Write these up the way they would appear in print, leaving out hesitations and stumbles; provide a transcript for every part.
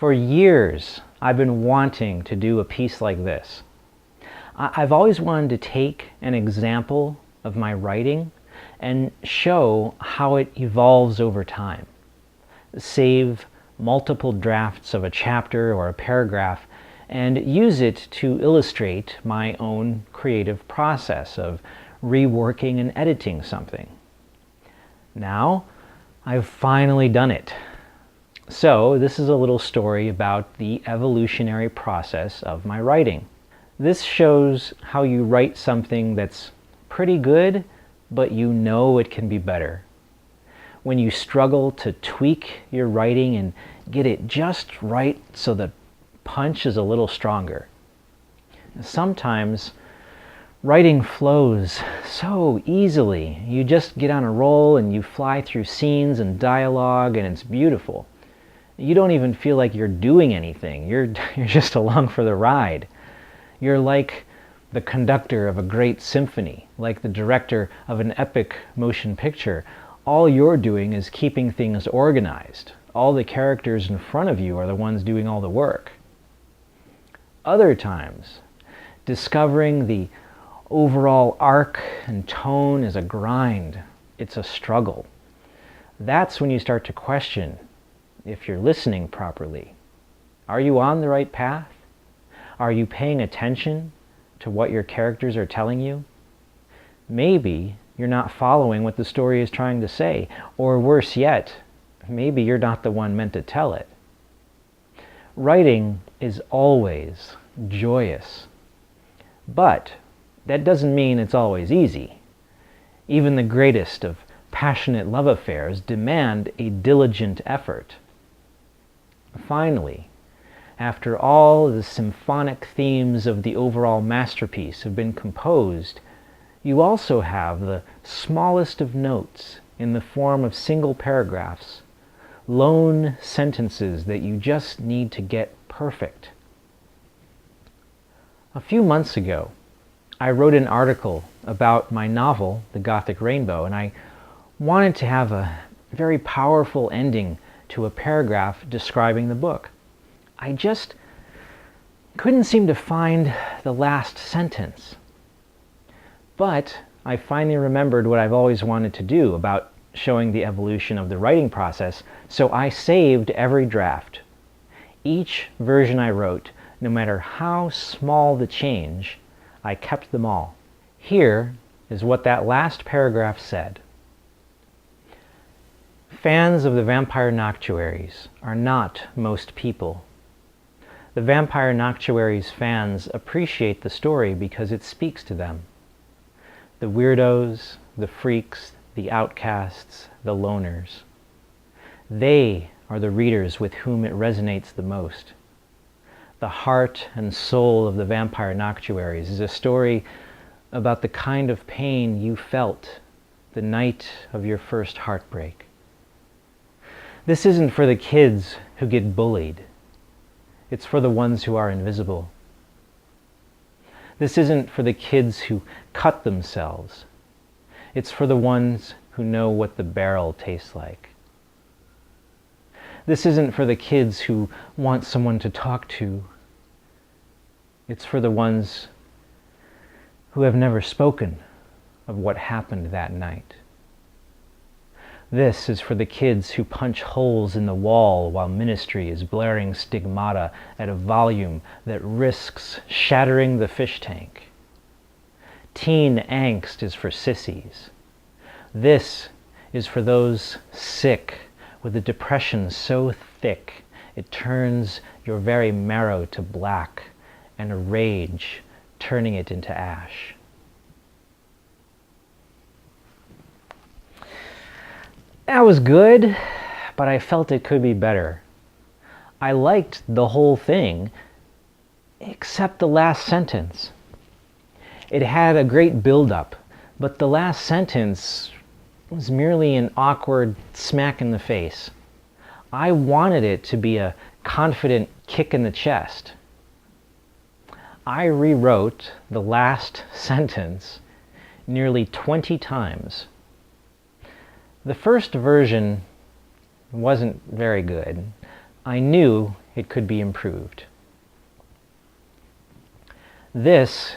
For years, I've been wanting to do a piece like this. I've always wanted to take an example of my writing and show how it evolves over time. Save multiple drafts of a chapter or a paragraph and use it to illustrate my own creative process of reworking and editing something. Now, I've finally done it. So, this is a little story about the evolutionary process of my writing. This shows how you write something that's pretty good, but you know it can be better. When you struggle to tweak your writing and get it just right so the punch is a little stronger. Sometimes writing flows so easily. You just get on a roll and you fly through scenes and dialogue and it's beautiful. You don't even feel like you're doing anything. You're just along for the ride. You're like the conductor of a great symphony, like the director of an epic motion picture. All you're doing is keeping things organized. All the characters in front of you are the ones doing all the work. Other times, discovering the overall arc and tone is a grind. It's a struggle. That's when you start to question if you're listening properly. Are you on the right path? Are you paying attention to what your characters are telling you? Maybe you're not following what the story is trying to say, or worse yet, maybe you're not the one meant to tell it. Writing is always joyous, but that doesn't mean it's always easy. Even the greatest of passionate love affairs demand a diligent effort. Finally, after all the symphonic themes of the overall masterpiece have been composed, you also have the smallest of notes in the form of single paragraphs, lone sentences that you just need to get perfect. A few months ago, I wrote an article about my novel, The Gothic Rainbow, and I wanted to have a very powerful ending to a paragraph describing the book. I just couldn't seem to find the last sentence. But I finally remembered what I've always wanted to do about showing the evolution of the writing process, so I saved every draft. Each version I wrote, no matter how small the change, I kept them all. Here is what that last paragraph said. Fans of the Vampire Noctuaries are not most people. The Vampire Noctuaries fans appreciate the story because it speaks to them. The weirdos, the freaks, the outcasts, the loners. They are the readers with whom it resonates the most. The heart and soul of the Vampire Noctuaries is a story about the kind of pain you felt the night of your first heartbreak. This isn't for the kids who get bullied. It's for the ones who are invisible. This isn't for the kids who cut themselves. It's for the ones who know what the barrel tastes like. This isn't for the kids who want someone to talk to. It's for the ones who have never spoken of what happened that night. This is for the kids who punch holes in the wall while Ministry is blaring stigmata at a volume that risks shattering the fish tank. Teen angst is for sissies. This is for those sick with a depression so thick it turns your very marrow to black, and a rage turning it into ash. That was good, but I felt it could be better. I liked the whole thing, except the last sentence. It had a great build-up, but the last sentence was merely an awkward smack in the face. I wanted it to be a confident kick in the chest. I rewrote the last sentence nearly 20 times. The first version wasn't very good. I knew it could be improved. This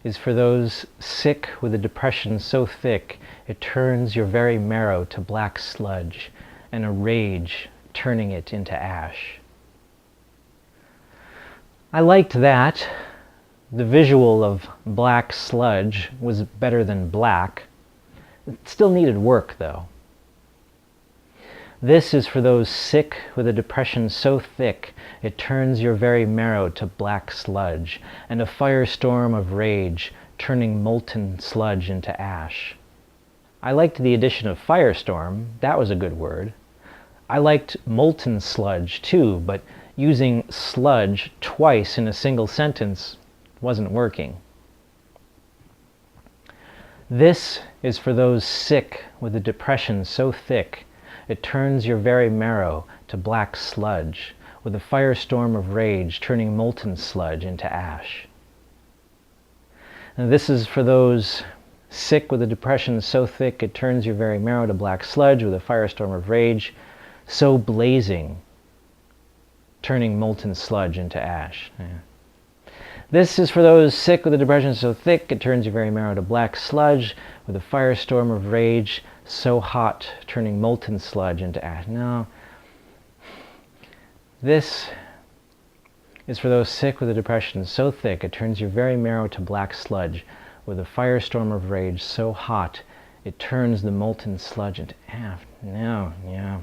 is for those sick with a depression so thick it turns your very marrow to black sludge, and a rage turning it into ash. I liked that. The visual of black sludge was better than black. It still needed work, though. This is for those sick with a depression so thick it turns your very marrow to black sludge, and a firestorm of rage turning molten sludge into ash. I liked the addition of firestorm. That was a good word. I liked molten sludge too, but using sludge twice in a single sentence wasn't working. This is for those sick with a depression so thick it turns your very marrow to black sludge, with a firestorm of rage turning molten sludge into ash. And this is for those sick with a depression so thick it turns your very marrow to black sludge, with a firestorm of rage so blazing, turning molten sludge into ash. Yeah. This is for those sick with a depression so thick it turns your very marrow to black sludge, with a firestorm of rage so hot, turning molten sludge into ash. No. This is for those sick with a depression so thick it turns your very marrow to black sludge, with a firestorm of rage so hot it turns the molten sludge into ash. No, yeah.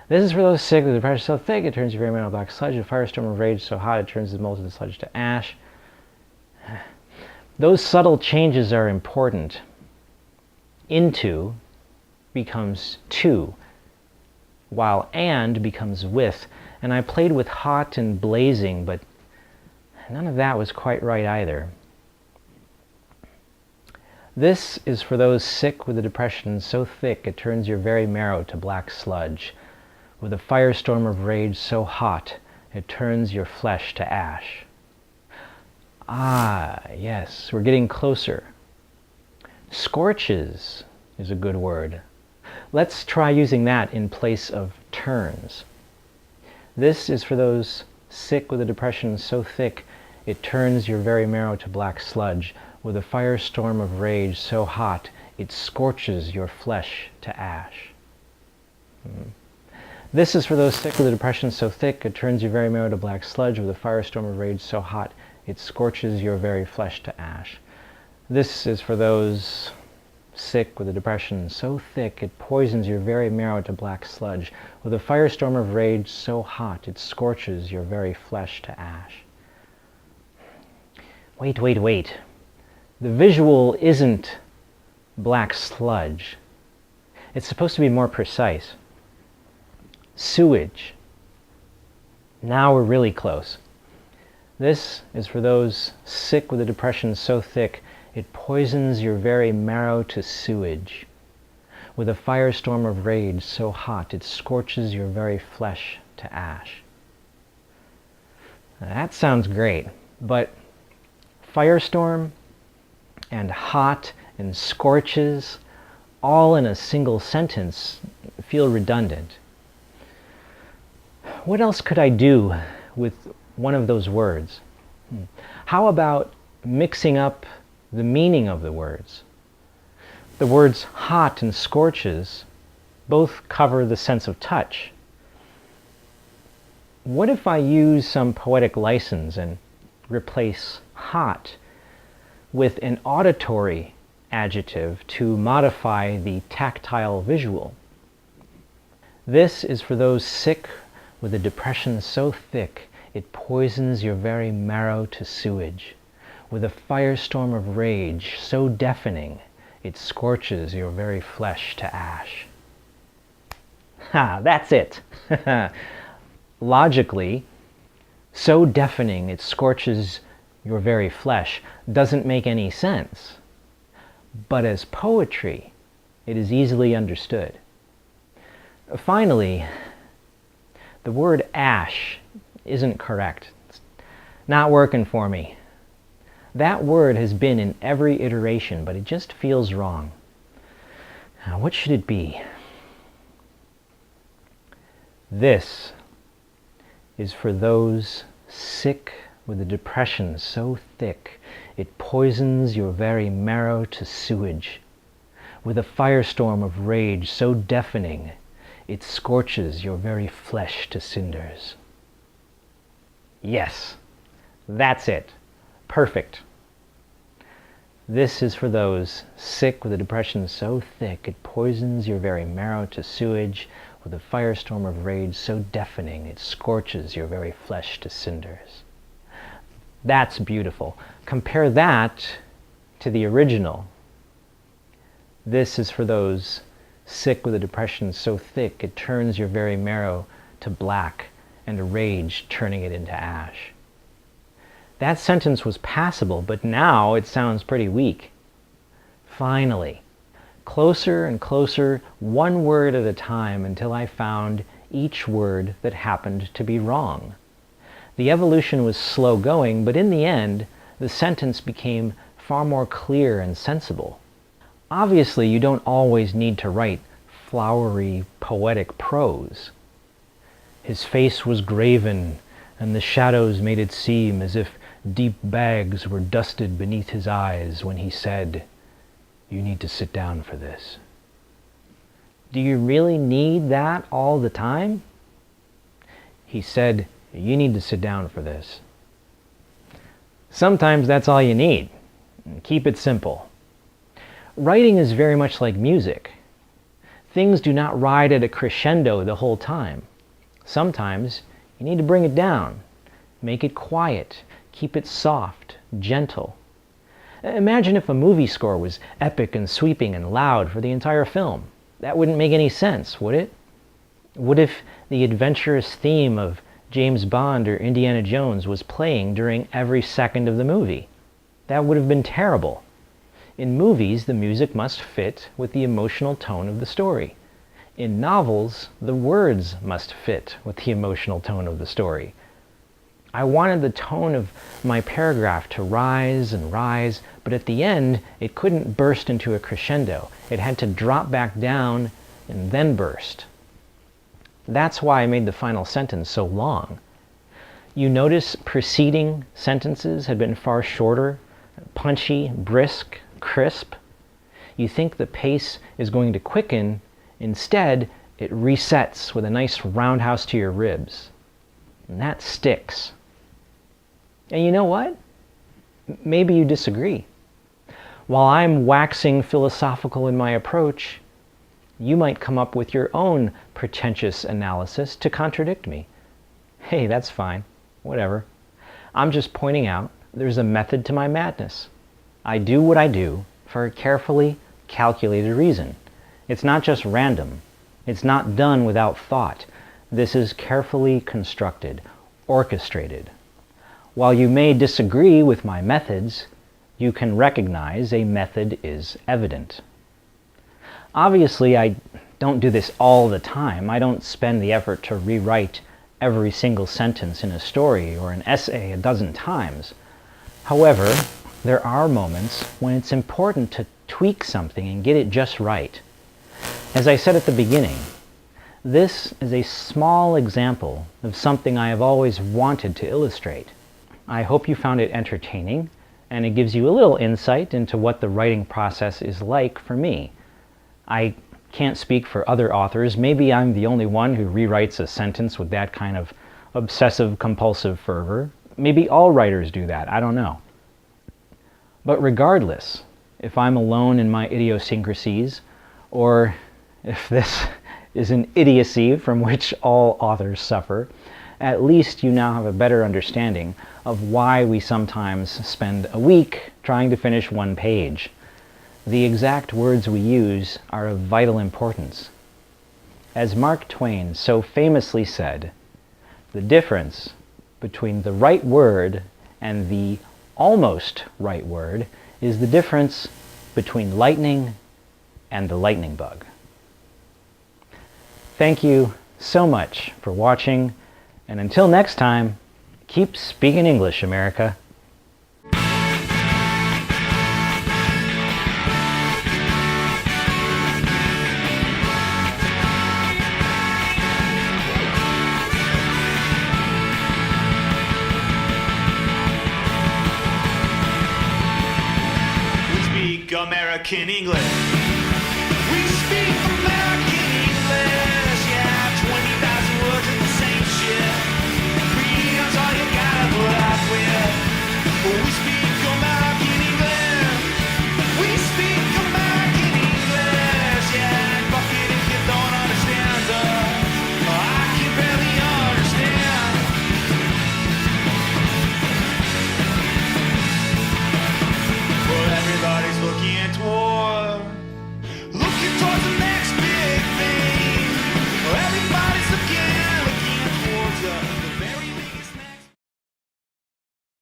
This is for those sick with a depression so thick it turns your very marrow to black sludge, with a firestorm of rage so hot it turns the molten sludge to ash. Those subtle changes are important. Into becomes to, while and becomes with. And I played with hot and blazing, but none of that was quite right either. This is for those sick with a depression so thick it turns your very marrow to black sludge, with a firestorm of rage so hot it turns your flesh to ash. Ah, yes, we're getting closer. Scorches is a good word. Let's try using that in place of turns. This is for those sick with a depression so thick it turns your very marrow to black sludge, with a firestorm of rage so hot it scorches your flesh to ash. This is for those sick with a depression so thick it turns your very marrow to black sludge, with a firestorm of rage so hot it scorches your very flesh to ash. This is for those sick with a depression so thick it poisons your very marrow to black sludge, with a firestorm of rage so hot it scorches your very flesh to ash. Wait. The visual isn't black sludge. It's supposed to be more precise. Sewage. Now we're really close. This is for those sick with a depression so thick it poisons your very marrow to sewage, with a firestorm of rage so hot it scorches your very flesh to ash. Now, that sounds great, but firestorm and hot and scorches all in a single sentence feel redundant. What else could I do with one of those words? How about mixing up the meaning of the words? The words hot and scorches both cover the sense of touch. What if I use some poetic license and replace hot with an auditory adjective to modify the tactile visual? This is for those sick with a depression so thick it poisons your very marrow to sewage, with a firestorm of rage so deafening it scorches your very flesh to ash. Ha, that's it. Logically, so deafening it scorches your very flesh doesn't make any sense. But as poetry, it is easily understood. Finally, the word ash isn't correct. It's not working for me. That word has been in every iteration, but it just feels wrong. Now, what should it be? This is for those sick with a depression so thick it poisons your very marrow to sewage, with a firestorm of rage so deafening it scorches your very flesh to cinders. Yes, that's it. Perfect. This is for those sick with a depression so thick it poisons your very marrow to sewage, with a firestorm of rage so deafening it scorches your very flesh to cinders. That's beautiful. Compare that to the original. This is for those sick with a depression so thick it turns your very marrow to black, and a rage turning it into ash. That sentence was passable, but now it sounds pretty weak. Finally, closer and closer, one word at a time, until I found each word that happened to be wrong. The evolution was slow going, but in the end, the sentence became far more clear and sensible. Obviously, you don't always need to write flowery, poetic prose. His face was graven, and the shadows made it seem as if deep bags were dusted beneath his eyes when he said, "You need to sit down for this." Do you really need that all the time? He said, "You need to sit down for this." Sometimes that's all you need. Keep it simple. Writing is very much like music. Things do not ride at a crescendo the whole time. Sometimes you need to bring it down, make it quiet, keep it soft, gentle. Imagine if a movie score was epic and sweeping and loud for the entire film. That wouldn't make any sense, would it? What if the adventurous theme of James Bond or Indiana Jones was playing during every second of the movie? That would have been terrible. In movies, the music must fit with the emotional tone of the story. In novels, the words must fit with the emotional tone of the story. I wanted the tone of my paragraph to rise and rise, but at the end, it couldn't burst into a crescendo. It had to drop back down and then burst. That's why I made the final sentence so long. You notice preceding sentences had been far shorter, punchy, brisk, crisp. You think the pace is going to quicken. Instead, it resets with a nice roundhouse to your ribs. And that sticks. And you know what? Maybe you disagree. While I'm waxing philosophical in my approach, you might come up with your own pretentious analysis to contradict me. Hey, that's fine. Whatever. I'm just pointing out there's a method to my madness. I do what I do for a carefully calculated reason. It's not just random. It's not done without thought. This is carefully constructed, orchestrated. While you may disagree with my methods, you can recognize a method is evident. Obviously, I don't do this all the time. I don't spend the effort to rewrite every single sentence in a story or an essay a dozen times. However, there are moments when it's important to tweak something and get it just right. As I said at the beginning, this is a small example of something I have always wanted to illustrate. I hope you found it entertaining, and it gives you a little insight into what the writing process is like for me. I can't speak for other authors. Maybe I'm the only one who rewrites a sentence with that kind of obsessive-compulsive fervor. Maybe all writers do that. I don't know. But regardless, if I'm alone in my idiosyncrasies, or if this is an idiocy from which all authors suffer, at least you now have a better understanding of why we sometimes spend a week trying to finish one page. The exact words we use are of vital importance. As Mark Twain so famously said, the difference between the right word and the almost right word is the difference between lightning and the lightning bug. Thank you so much for watching, and until next time, keep speaking English, America. speak American English. We speak American English. Yeah, 20,000 words of the same shit. Freedom's all you gotta put up with. We speak American English. We speak American English. Yeah, and fuck it if you don't understand us. I can barely understand. But everybody's looking toward